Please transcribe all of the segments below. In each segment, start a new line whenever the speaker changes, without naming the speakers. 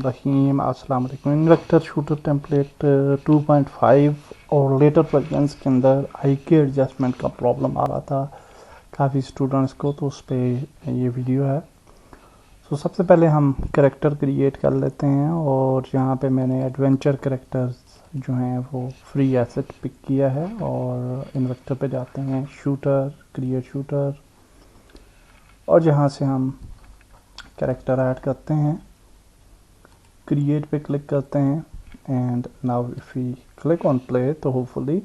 रहीम अस्सलाम वालेकुम। इन्वेक्टर shooter template 2.5 और लेटर वर्जन्स के अंदर आई के एडजस्टमेंट का प्रॉब्लम आ रहा था काफ़ी स्टूडेंट्स को, तो उस पर ये वीडियो है। सो सबसे पहले हम कैरेक्टर क्रिएट कर लेते हैं और यहाँ पे मैंने एडवेंचर कैरेक्टर्स जो हैं वो फ्री एसेट पिक किया है और इन्वेक्टर पे जाते हैं, शूटर, क्रिएट शूटर, और जहाँ से हम कैरेक्टर ऐड करते हैं, क्रिएट पे क्लिक करते हैं and now if we click on play तो होपफुली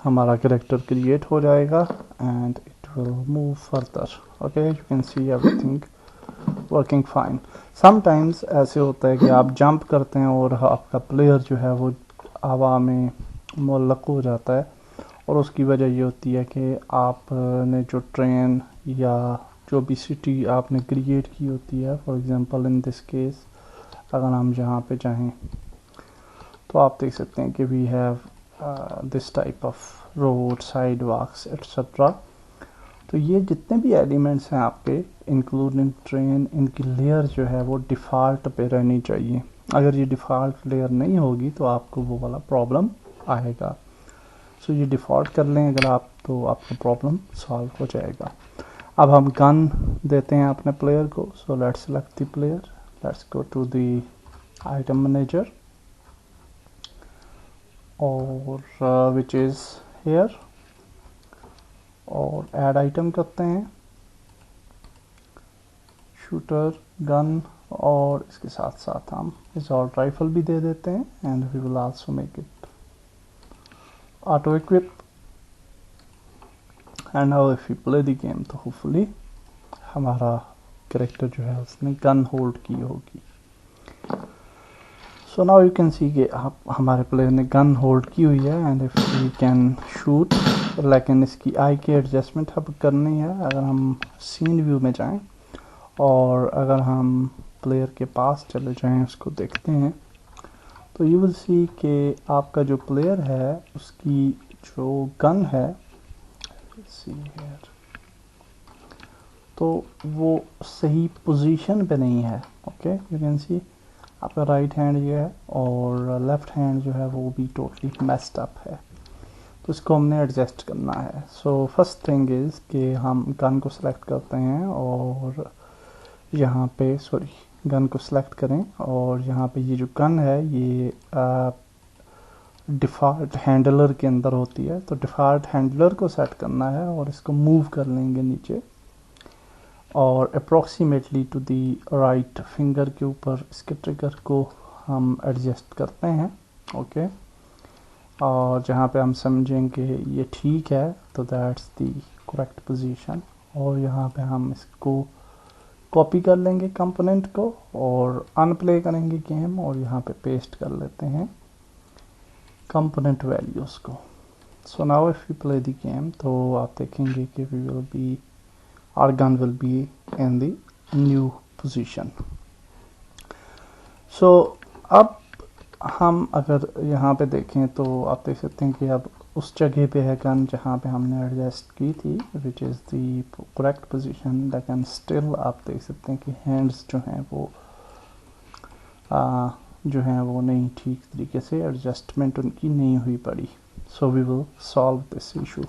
हमारा कैरेक्टर क्रिएट हो जाएगा and it will move further. Okay, you can see everything working fine. Sometimes ऐसे होता है कि आप जंप करते हैं और आपका प्लेयर जो है वो हवा में मुअल्लक हो जाता है, और उसकी वजह ये होती है कि आपने जो ट्रेन या जो भी सिटी आपने क्रिएट की होती है, for example in this case अगर हम यहाँ पे चाहें तो आप देख सकते हैं कि we have this type of road, sidewalks etcetera. तो ये जितने भी एलिमेंट्स हैं आपके इंक्लूडिंग ट्रेन, इनकी लेयर जो है वो डिफ़ॉल्ट पे रहनी चाहिए। अगर ये डिफ़ॉल्ट लेयर नहीं होगी तो आपको वो वाला प्रॉब्लम आएगा। सो ये डिफ़ॉल्ट कर लें अगर आप, तो आपका प्रॉब्लम सॉल्व हो जाएगा। अब हम गन देते हैं अपने प्लेयर को। So let's select the player, let's go to the item manager और विच इज़ हेयर, और ऐड आइटम करते हैं, शूटर, गन, और इसके साथ साथ हम असॉल्ट राइफल भी दे देते हैं and we will also make it auto equip. And now if you play the game तो होपफुली हमारा कैरेक्टर जो है उसने गन होल्ड की होगी। So now you can see कि आप हमारे प्लेयर ने गन होल्ड की हुई है and if we can shoot, लेकिन इसकी आई की एडजस्टमेंट अब करनी है। अगर हम सीन व्यू में जाएं और अगर हम प्लेयर के पास चले जाएं, उसको देखते हैं, तो यू विल सी कि आपका जो प्लेयर है उसकी जो गन है, सी हियर, तो वो सही पोजीशन पे नहीं है। ओके, यू कैन सी आपका राइट हैंड ये है और लेफ्ट हैंड जो है वो भी टोटली मेस्ड अप है, तो इसको हमने एडजस्ट करना है। सो फर्स्ट थिंग इज़ कि हम गन को सिलेक्ट करते हैं और यहाँ पे गन को सिलेक्ट करें और यहाँ पे ये जो गन है ये डिफ़ॉल्ट हैंडलर के अंदर होती है, तो डिफ़ॉल्ट हैंडलर को सेट करना है और इसको मूव कर लेंगे नीचे और approximately to the right finger के ऊपर इसके ट्रिगर को हम एडजस्ट करते हैं। ओके, और जहाँ पे हम समझेंगे ये ठीक है तो दैट्स दी करेक्ट पोजीशन, और यहाँ पे हम इसको कॉपी कर लेंगे कंपोनेंट को और अनप्ले करेंगे गेम और यहाँ पे पेस्ट कर लेते हैं कंपोनेंट वैल्यूज़ को। So now if you play the game तो आप देखेंगे कि we will be, our gun will be in the new position. So अब हम अगर यहाँ पे देखें तो आप देख सकते हैं कि अब उस जगह पे है गन जहाँ पे हमने एडजस्ट की थी, which is the correct position, लेकिन स्टिल आप देख सकते हैं कि हैंड्स जो हैं वो जो हैं वो नहीं ठीक तरीके से एडजस्टमेंट उनकी नहीं हुई पड़ी। So we will solve this issue.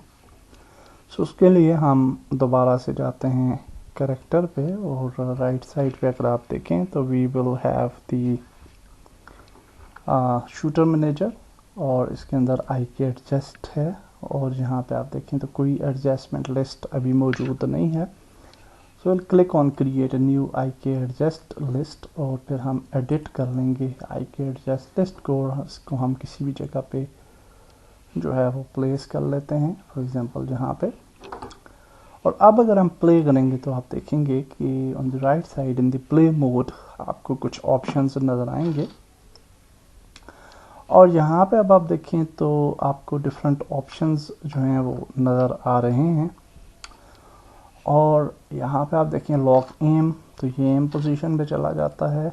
So उसके लिए हम दोबारा से जाते हैं कैरेक्टर पे और राइट साइड पे अगर आप देखें तो we will have the shooter manager और इसके अंदर आई के एडजस्ट है, और यहाँ पे आप देखें तो कोई एडजस्टमेंट लिस्ट अभी मौजूद नहीं है। So will click on create a new I K adjust list और फिर हम एडिट कर लेंगे आई के एडजस्ट लिस्ट को, और इसको हम किसी भी जगह पे जो है वो प्लेस कर लेते हैं, फॉर एग्जांपल जहाँ पे। और अब अगर हम प्ले करेंगे तो आप देखेंगे कि on the right side in the play mode आपको कुछ ऑप्शंस नज़र आएंगे, और यहाँ पे अब आप देखें तो आपको डिफरेंट ऑप्शंस जो हैं वो नज़र आ रहे हैं। और यहाँ पे आप देखें लॉक एम, तो ये एम पोजीशन पे चला जाता है,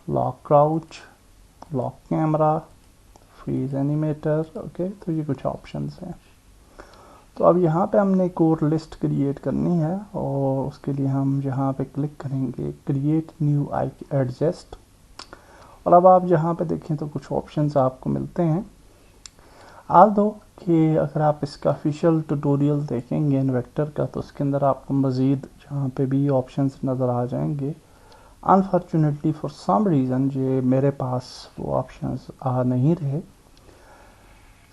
lock crouch, lock camera, freeze animator. Okay, तो ये कुछ ऑप्शंस हैं। तो अब यहाँ पे हमने एक और लिस्ट क्रिएट करनी है और उसके लिए हम यहाँ पे क्लिक करेंगे क्रिएट न्यू आई एडजस्ट, और अब आप जहाँ पे देखें तो कुछ ऑप्शंस आपको मिलते हैं। आल दो कि अगर आप इसका ऑफिशियल ट्यूटोरियल देखेंगे इन्वेक्टर का तो उसके अंदर आपको मज़ीद जहाँ पे भी ऑप्शंस नज़र आ जाएंगे। अनफॉर्चुनेटली फॉर सम रीज़न ये मेरे पास वो ऑप्शंस आ नहीं रहे।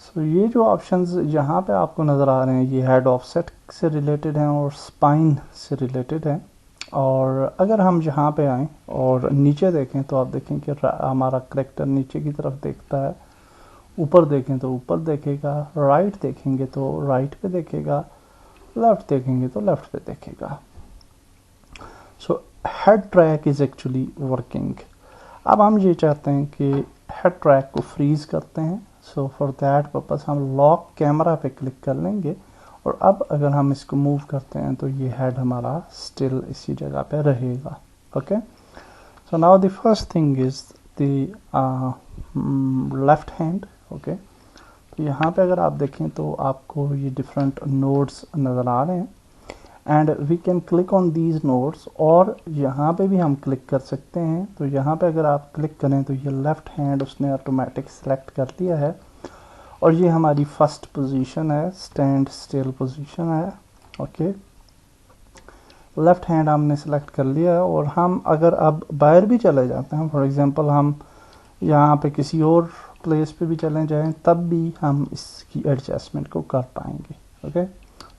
सो ये जो ऑप्शंस यहाँ पे आपको नज़र आ रहे हैं ये हेड ऑफसेट से रिलेटेड हैं और स्पाइन से रिलेटेड हैं। और अगर हम यहाँ पे आएँ और नीचे देखें तो आप देखें कि हमारा करेक्टर नीचे की तरफ देखता है, ऊपर देखें तो ऊपर देखेगा, राइट देखेंगे तो राइट पे देखेगा, लेफ्ट देखेंगे तो लेफ्ट पे देखेगा। So head track is actually working. अब हम ये चाहते हैं कि हेड ट्रैक को फ्रीज करते हैं। सो फॉर दैट पर्पस हम लॉक कैमरा पे क्लिक कर लेंगे और अब अगर हम इसको मूव करते हैं तो ये हेड हमारा स्टिल इसी जगह पे रहेगा। Okay, so now the first thing is the left hand. Okay, तो यहाँ पे अगर आप देखें तो आपको ये डिफरेंट नोड्स नज़र आ रहे हैं and we can click on these nodes. और यहाँ पे भी हम क्लिक कर सकते हैं। तो यहाँ पे अगर आप क्लिक करें तो ये लेफ़्ट हैंड उसने ऑटोमेटिक सेलेक्ट कर दिया है और ये हमारी फर्स्ट पोजीशन है, स्टैंड स्टिल पोजीशन है। ओके, लेफ़्ट हैंड हमने सेलेक्ट कर लिया है और हम अगर अब बाहर भी चले जाते हैं, फॉर एग्जांपल हम यहाँ पे किसी और प्लेस पे भी चले जाएं तब भी हम इसकी एडजस्टमेंट को कर पाएंगे। Okay,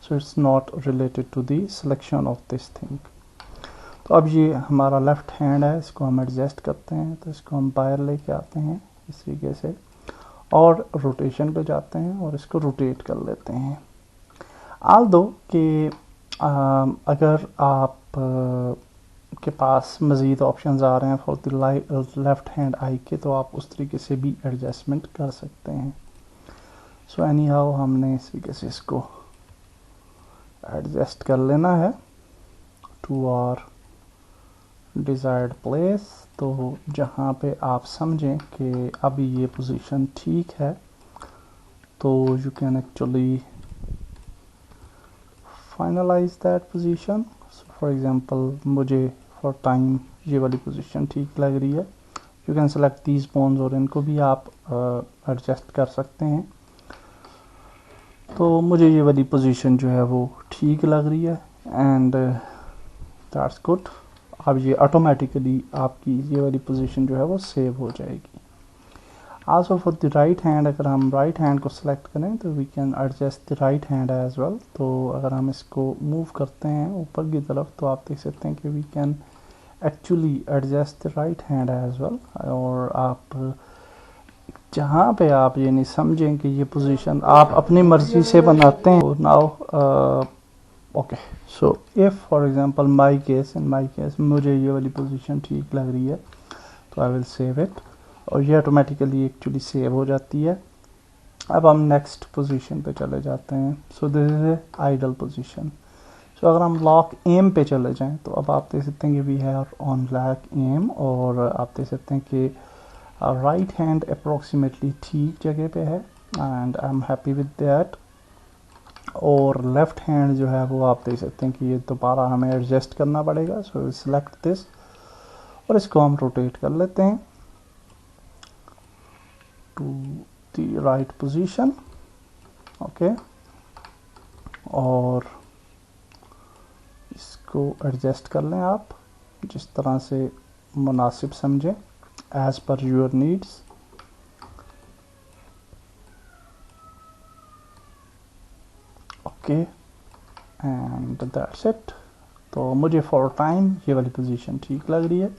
so it's not related to the selection of this thing. तो अब ये हमारा लेफ्ट हैंड है, इसको हम एडजस्ट करते हैं तो इसको हम बाहर लेके आते हैं इस तरीके से और रोटेशन पे जाते हैं और इसको रोटेट कर लेते हैं। आल दो कि अगर आप के पास मज़ीद ऑप्शंस आ रहे हैं फॉर द लेफ्ट हैंड आई के तो आप उस तरीके से भी एडजस्टमेंट कर सकते हैं। सो एनी हाउ हमने इस तरीके से इसको एडजस्ट कर लेना है टू आवर डिज़ायर्ड प्लेस। तो जहाँ पे आप समझें कि अभी ये पोजीशन ठीक है तो you can actually finalise that position. For example मुझे फॉर टाइम ये वाली पोजीशन ठीक लग रही है। You can select these bones और इनको भी आप एडजस्ट कर सकते हैं। तो मुझे ये वाली पोजीशन जो है वो ठीक लग रही है एंड दैट्स गुड। अब ये ऑटोमेटिकली आपकी ये वाली पोजीशन जो है वो सेव हो जाएगी। Also for the right hand अगर हम राइट हैंड को सिलेक्ट करें तो we can adjust the right hand as well. तो अगर हम इसको मूव करते हैं ऊपर की तरफ तो आप देख सकते हैं कि we can actually adjust the right hand as well. और आप जहाँ पे आप ये नहीं समझें कि ये पोजीशन आप अपनी मर्जी से बनाते हैं। Now okay, so if for example in my case मुझे ये वाली पोजीशन ठीक लग रही है तो आई विल सेव इट और ये ऑटोमेटिकली एक्चुअली सेव हो जाती है। अब हम नेक्स्ट पोजीशन पे चले जाते हैं। So this is a idle position. So अगर हम लॉक एम पे चले जाएं तो अब आप देख सकते हैं कि we have on lock aim और आप देख सकते हैं कि राइट हैंड अप्रोक्सीमेटली ठीक जगह पे है and I am happy with that. और लेफ्ट हैंड जो है वो आप देख सकते हैं कि ये दोबारा हमें एडजस्ट करना पड़ेगा। सो सिलेक्ट दिस और इसको हम रोटेट कर लेते हैं to the right position. Okay, और इसको एडजस्ट कर लें आप जिस तरह से मुनासिब समझें as per your needs. Okay and that's it. तो मुझे फॉर टाइम ये वाली पोजीशन ठीक लग रही है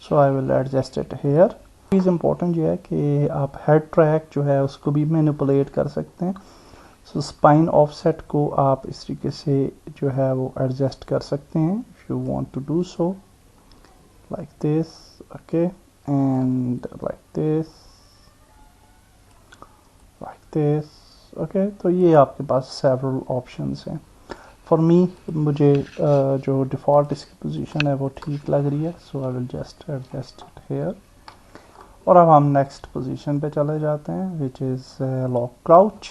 so I will adjust it here. चीज़ इम्पोर्टेंट ये है कि आप हेड ट्रैक जो है उसको भी मैनिपुलेट कर सकते हैं। सो स्पाइन ऑफसेट को आप इस तरीके से जो है वो एडजस्ट कर सकते हैं if you want to do so like this. Okay and like this okay. तो ये आपके पास सेवरल ऑप्शंस हैं। फॉर मी मुझे जो डिफ़ॉल्ट इसकी पोजीशन है वो ठीक लग रही है so I will just adjust it here. और अब हम नेक्स्ट पोजीशन पे चले जाते हैं विच इज़ लॉक क्राउच।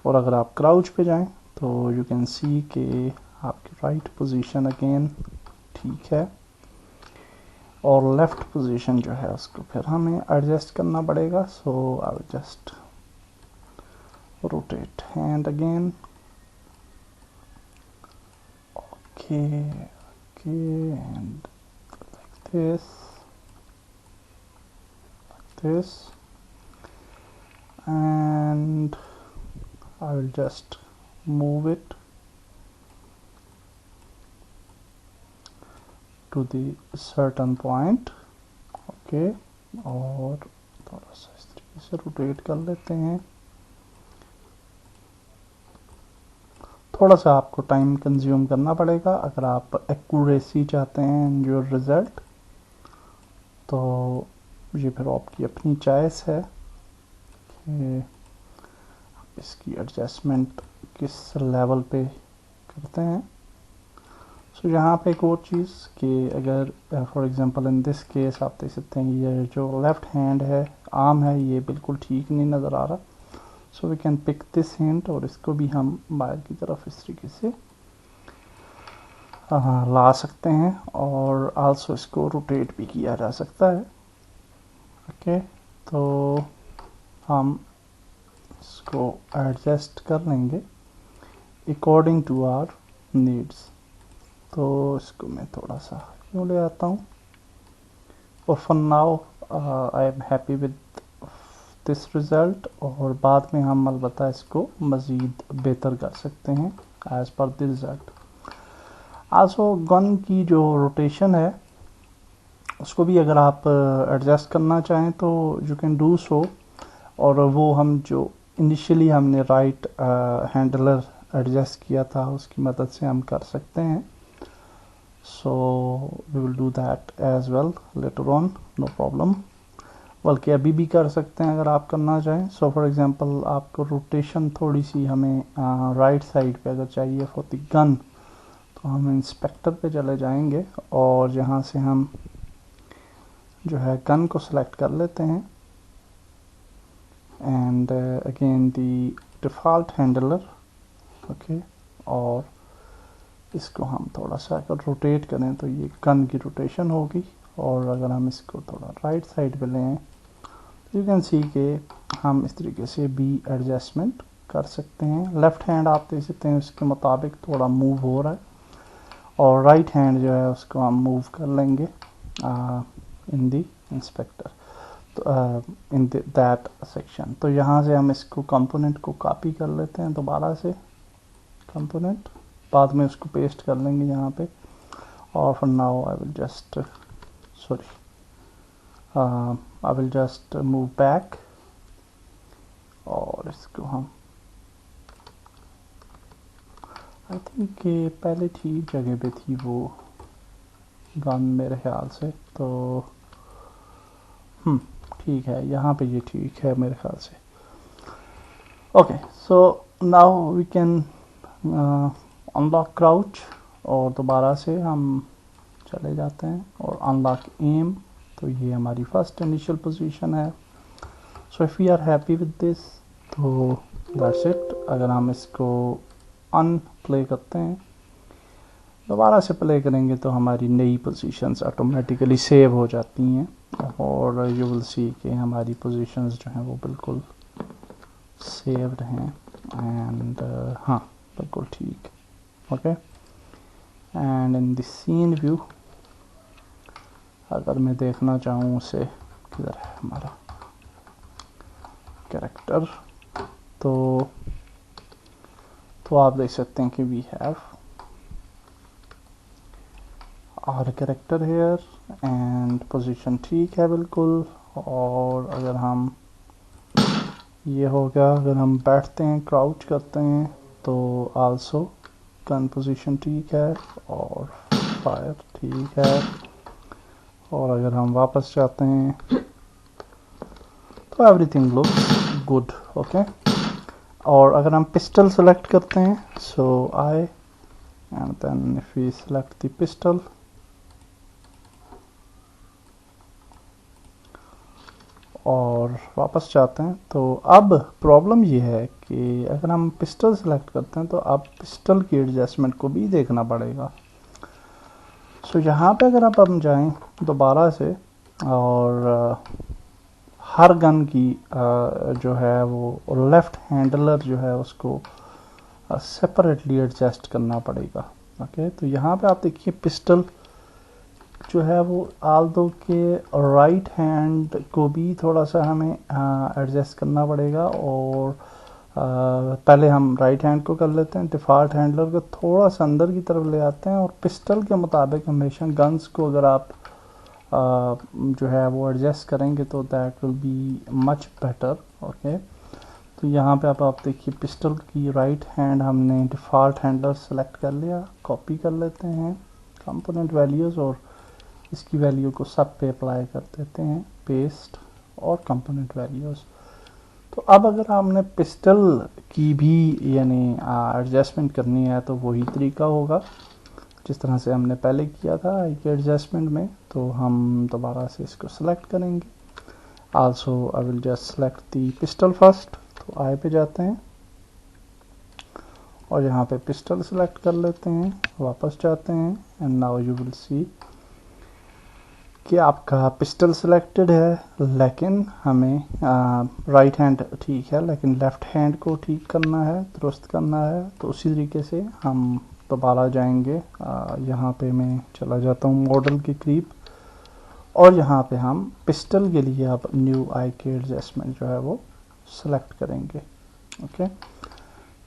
और अगर आप क्राउच पे जाएं तो यू कैन सी कि आपकी राइट पोजीशन अगेन ठीक है और लेफ्ट पोजीशन जो है उसको फिर हमें एडजस्ट करना पड़ेगा. So I will just rotate hand again. Okay, and like this, and I will just move it to the certain point. Okay, और थोड़ा सा इस तरीके से रोटेट कर लेते हैं. थोड़ा सा आपको टाइम कंज्यूम करना पड़ेगा अगर आप एक्यूरेसी चाहते हैं इन योर रिज़ल्ट. तो ये फिर आपकी अपनी चॉइस है कि इसकी एडजस्टमेंट किस लेवल पे करते हैं. सो यहाँ पे एक और चीज़ कि अगर for example in this case आप देख सकते हैं ये जो लेफ़्ट हैंड है, आर्म है, ये बिल्कुल ठीक नहीं नज़र आ रहा. So we can pick this hand और इसको भी हम बाहर की तरफ इस तरीके से ला सकते हैं और आल्सो इसको रोटेट भी किया जा सकता है. ओके, तो हम इसको एडजस्ट कर लेंगे अकॉर्डिंग टू आवर नीड्स. तो इसको मैं थोड़ा सा यूँ ले आता हूँ और for now I am happy with this result. और बाद में हम अलबत्ता इसको मज़ीद बेहतर कर सकते हैं as per the result. Also gun की जो रोटेशन है उसको भी अगर आप एडजस्ट करना चाहें तो यू कैन डू सो. और वो हम जो इनिशियली हमने राइट हैंडलर एडजस्ट किया था उसकी मदद से हम कर सकते हैं. So we will do that as well later on, no problem. बल्कि अभी भी कर सकते हैं अगर आप करना चाहें. सो फॉर एग्जांपल आपको रोटेशन थोड़ी सी हमें राइट साइड पे अगर चाहिए फॉर द गन तो हम इंस्पेक्टर पे चले जाएंगे और यहाँ से हम जो है गन को सिलेक्ट कर लेते हैं and again the default handler. Okay, और इसको हम थोड़ा सा अगर रोटेट करें तो ये गन की रोटेशन होगी. और अगर हम इसको थोड़ा राइट साइड पे लें तो यू कैन सी कि हम इस तरीके से भी एडजस्टमेंट कर सकते हैं. लेफ़्ट हैंड आप देख सकते हैं उसके मुताबिक थोड़ा मूव हो रहा है और राइट हैंड जो है उसको हम मूव कर लेंगे इन दी इंस्पेक्टर, तो इन दैट सेक्शन. तो यहाँ से हम इसको कंपोनेंट को कॉपी कर लेते हैं दोबारा से कंपोनेंट, बाद में उसको पेस्ट कर लेंगे यहाँ पे. और for now I will just I will just move back और इसको हम आई थिंक कि पहले ठीक जगह पे थी वो गन मेरे ख्याल से. तो ठीक है, यहाँ पे ये ठीक है मेरे ख्याल से. Okay, so now we can unlock crouch और दोबारा से हम चले जाते हैं और अनलॉक एम. तो ये हमारी फर्स्ट इनिशियल पोजीशन है. So if we are happy with this तो दैट्स इट. अगर हम इसको अनप्ले करते हैं, दोबारा से प्ले करेंगे तो हमारी नई पोजीशंस ऑटोमेटिकली सेव हो जाती हैं और यू विल सी कि हमारी पोजीशंस जो हैं वो बिल्कुल सेव्ड हैं एंड हाँ बिल्कुल ठीक. Okay, and in the scene view अगर मैं देखना चाहूँ उसे किधर है हमारा कैरेक्टर, तो आप देख सकते हैं कि we have our character here and position ठीक है बिल्कुल. और अगर हम ये हो गया, अगर हम बैठते हैं क्राउच करते हैं तो आल्सो गन पोजीशन ठीक है और फायर ठीक है. और अगर हम वापस जाते हैं तो एवरीथिंग लुक्स गुड. ओके, और अगर हम पिस्टल सेलेक्ट करते हैं so I and then if we select the pistol और वापस जाते हैं तो अब प्रॉब्लम ये है कि अगर हम पिस्टल सेलेक्ट करते हैं तो अब पिस्टल की एडजस्टमेंट को भी देखना पड़ेगा. तो यहाँ पे अगर आप हम जाएं दोबारा से और हर गन की जो है वो लेफ्ट हैंडलर जो है उसको सेपरेटली एडजस्ट करना पड़ेगा। ओके, तो यहाँ पे आप देखिए पिस्टल जो है वो आल्दो के राइट हैंड को भी थोड़ा सा हमें एडजस्ट करना पड़ेगा, और पहले हम राइट हैंड को कर लेते हैं, डिफ़ॉल्ट हैंडलर को थोड़ा सा अंदर की तरफ ले आते हैं, और पिस्टल के मुताबिक हमेशा गन्स को अगर आप जो है वो एडजस्ट करेंगे तो that will be much better. Okay, तो यहाँ पे आप देखिए पिस्टल की राइट हैंड हमने डिफ़ॉल्ट हैंडलर सेलेक्ट कर लिया, कॉपी कर लेते हैं कंपोनेंट वैल्यूज़ और इसकी वैल्यू को सब पे अप्लाई कर देते हैं, पेस्ट और कंपोनेंट वैल्यूज़। तो अब अगर आपने पिस्टल की भी यानी एडजस्टमेंट करनी है तो वही तरीका होगा जिस तरह से हमने पहले किया था आई के एडजस्टमेंट में। तो हम दोबारा से इसको सेलेक्ट करेंगे, also I will just select the pistol first. तो आई पे जाते हैं और यहाँ पे पिस्टल सेलेक्ट कर लेते हैं, वापस जाते हैं and now you will see कि आपका पिस्टल सिलेक्टेड है, लेकिन हमें राइट हैंड ठीक है लेकिन लेफ़्ट हैंड को ठीक करना है, दुरुस्त करना है। तो उसी तरीके से हम दोबारा जाएंगे, यहाँ पे मैं चला जाता हूँ मॉडल के करीब, और यहाँ पे हम पिस्टल के लिए अब न्यू आई के एडजस्टमेंट जो है वो सिलेक्ट करेंगे। ओके,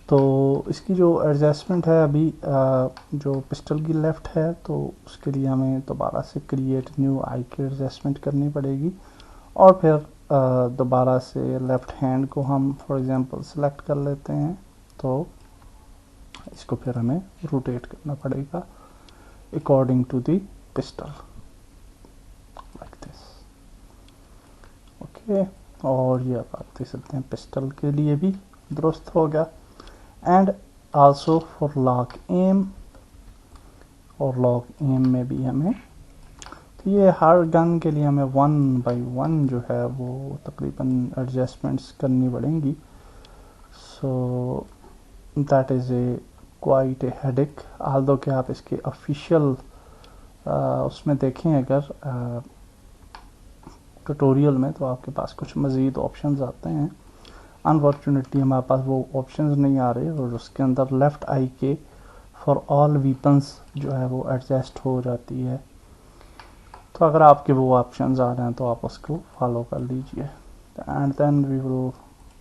तो इसकी जो एडजस्टमेंट है अभी जो पिस्टल की लेफ़्ट है, तो उसके लिए हमें दोबारा से क्रिएट न्यू आई के एडजस्टमेंट करनी पड़ेगी, और फिर दोबारा से लेफ़्ट हैंड को हम फॉर एग्जांपल सेलेक्ट कर लेते हैं। तो इसको फिर हमें रोटेट करना पड़ेगा according to the pistol like this. Okay, और ये आप देख सकते हैं पिस्टल के लिए भी दुरुस्त हो गया। And also for lock aim, और लॉक एम में भी हमें, तो ये हर गन के लिए हमें 1 by 1 जो है वो तकरीबन एडजस्टमेंट्स करनी पड़ेंगी। So that is a quite a headache, Aldous कि आप इसके ऑफिशियल उसमें देखें अगर ट्यूटोरियल में, तो आपके पास कुछ मज़ीद ऑप्शंस आते हैं। अनफॉर्चुनेटली हमारे पास वो ऑप्शंस नहीं आ रहे, और उसके अंदर लेफ़्ट आई के फॉर ऑल वीपन्स जो है वो एडजस्ट हो जाती है। तो अगर आपके वो ऑप्शंस आ रहे हैं तो आप उसको फॉलो कर लीजिए। And then we will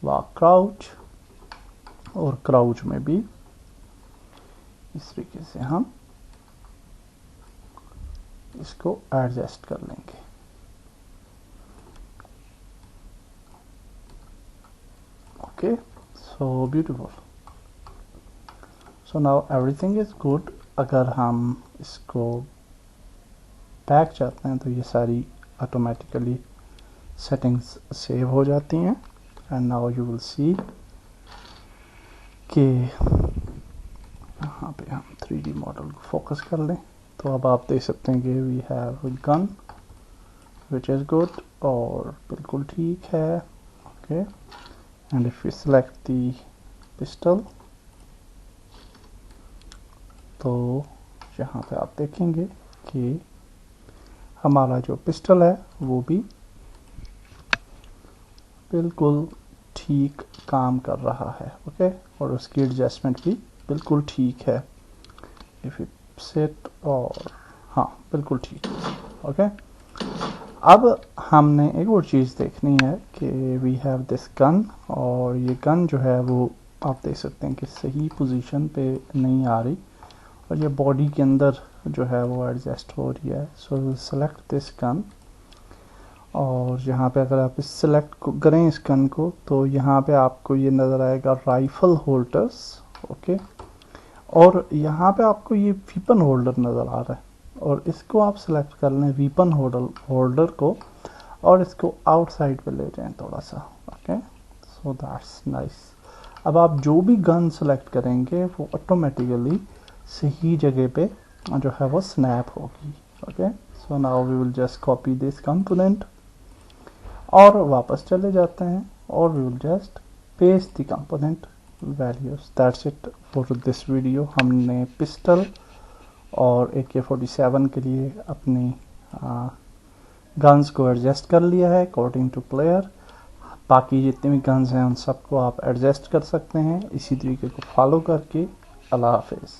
lock crouch, और क्राउच में भी इस तरीके से हम इसको एडजस्ट कर लेंगे। Okay, so beautiful. So now everything is good. अगर हम इसको बैक जाते हैं तो ये सारी ऑटोमेटिकली सेटिंग्स सेव हो जाती हैं। And now you will see कि यहाँ पे हम 3D मॉडल को फोकस कर लें, तो अब आप देख सकते हैं कि we have gun which is good, और बिल्कुल ठीक है। Okay, and if we select the pistol, तो यहाँ पे आप देखेंगे कि हमारा जो पिस्टल है वो भी बिल्कुल ठीक काम कर रहा है। ओके, और उसकी एडजस्टमेंट भी बिल्कुल ठीक है। इफ यू सेट, और हाँ बिल्कुल ठीक है। ओके, अब हमने एक और चीज़ देखनी है कि वी हैव दिस गन, और ये गन जो है वो आप देख सकते हैं कि सही पोजीशन पे नहीं आ रही, और ये बॉडी के अंदर जो है वो एडजस्ट हो रही है। So will select this gun, और यहाँ पे अगर आप इस सेलेक्ट करें इस गन को, तो यहाँ पे आपको ये नज़र आएगा राइफल होल्डर्स। ओके, और यहाँ पे आपको ये वीपन होल्डर नज़र आ रहा है, और इसको आप सेलेक्ट कर लें वीपन होल्डर को, और इसको आउटसाइड पे ले जाएं थोड़ा सा। Okay, so that's nice. अब आप जो भी गन सेलेक्ट करेंगे वो ऑटोमेटिकली सही जगह पे जो है वो स्नैप होगी। Okay, so now we will just copy this component, और वापस चले जाते हैं, और we will just paste the component values. That's it for this video. हमने पिस्टल और AK-47 के लिए अपनी गन्स को एडजस्ट कर लिया है अकॉर्डिंग टू प्लेयर। बाकी जितने भी गन्स हैं उन सबको आप एडजस्ट कर सकते हैं इसी तरीके को फॉलो करके। अल्लाह हाफिज़।